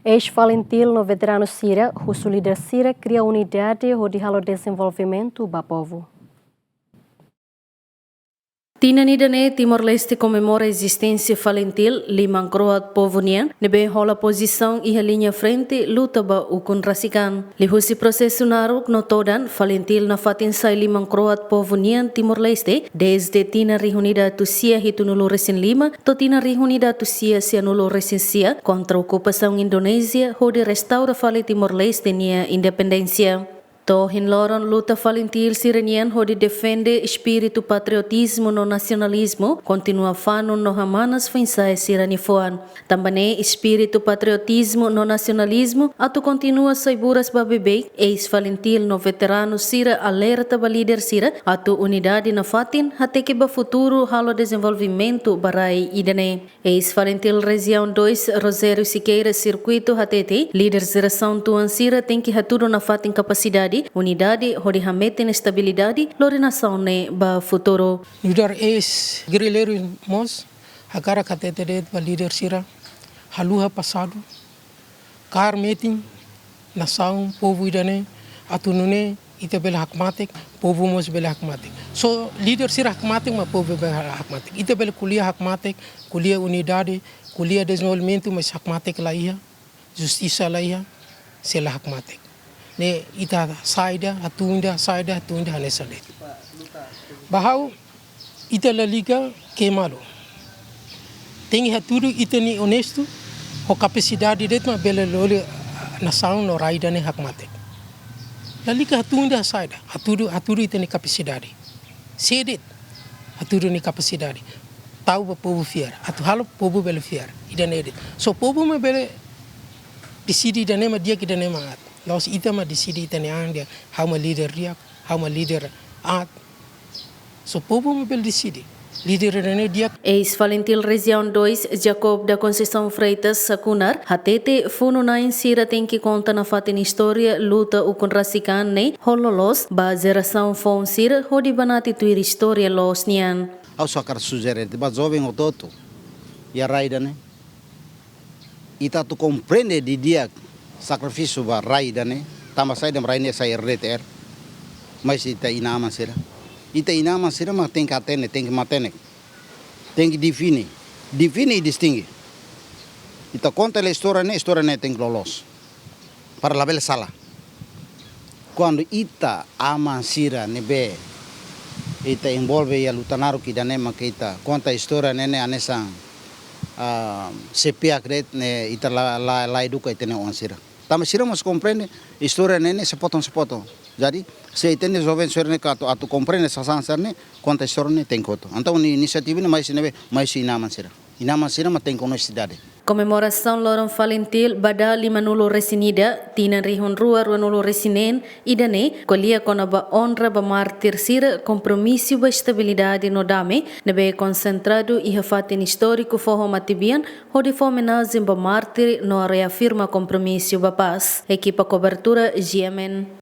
Ex-Valentil no veterano Sira, o líder Sira cria unidade onde halo desenvolvimento do povo. Tina nidane Timor-Leste comemora a existência Valentil, limang croat povo nian, nebe rola posição e a linha frente luta ba ukun rasikan. Lihusi processo naruk no todan, Valentil na fatin sai limang croat povo nian Timor-Leste, desde Tina rihunida tusia hitunulu resin lima, to Tina rihunida tusia sianulu resin sia, contra ocupação Indonésia, hode restaura fale Timor-Leste nia independência. To hinloron luta Valentil sirenian hodi defende espírito patriotismo no nacionalismo, continua fano no hamanas finsai siranifuan. Também espírito patriotismo no nacionalismo, atu continua saiburas babebe, ex-Valentil no veterano sira alerta ba líder sira, atu unidade na fatin, hate que ba futuro halo desenvolvimento barai idane. Ex-Valentil região 2, Rosério Siqueira, circuito hatete, líder geração tuan sira tem que haturo na fatin capacidade, unidade, onde hametem estabilidade, lori nação ne ba futuro. Líder ex-guerrilheiro mos, agora catete ba líder sira, haluha passado, car meeting, nação, povo idane, atunune, ita bela hakmatik, povo mos bela hakmatik. So líder sira hakmatik, mas povo bela hakmatik. Ita bela kuliah hakmatik, kuliah unidade, kuliah desenvolvimento, mas hakmatik laia, justiça laia, sela hakmatik. Ne ita saida hatunda hanesalet bahau ita la liga queimado tem haturu ita ni honesto ho capacidade det ma bela lole nação no raida ne hakmate la liga hatunda saida haturu ita ni capacidade sedet haturu ni capacidade tau ba povo fiar atu halo povo bela fiar ida ne so povo ma bela decide ida ne ma dia que ida ne ma nós itama decidi itaniandia how my leader react, how my leader act. So povo me bel decidi. Líder rene dia. Ex-Valentil região 2, Jacob da Conceição Freitas Sacunar, hatete funo na insira tem que conta na fatin história luta o con rasikan ne hololos ba geração fon sira hodi banati tuir história los nian. Au sakar sugerente ba jovem o toto. Ya raida ne. Ita tu compreende di dia sacrifício ba raida ne tama sai dem raine sai RTR mas ita inaman sira mas tem que atene tem que matene tem que define e distingue ita conta a história ne tem que lolos para la bela sala quando ita ama sira nebe ita envolve ya lutanaru ki danema que ita conta a história nene anesan sepia kret ne ita la educa itene onsira. Tama sira mas compreende história nene sepotong. Jadi se itene jovem serne ka atu compreende sasan ne conta história ne tem koto. Então iniciativa ne mais nebe mais inaman sira mas tem honestidade. Comemoração Loron Valentil bada limanulo resinida, tinan rihun rua ruanulo resinen, idane, colia conaba honra ba martir sira, compromisso ba estabilidade no dame, nebe concentrado e hafatin histórico forro matibian, hodi fomenazim ba martir no reafirma compromisso ba paz. Equipa cobertura GMN.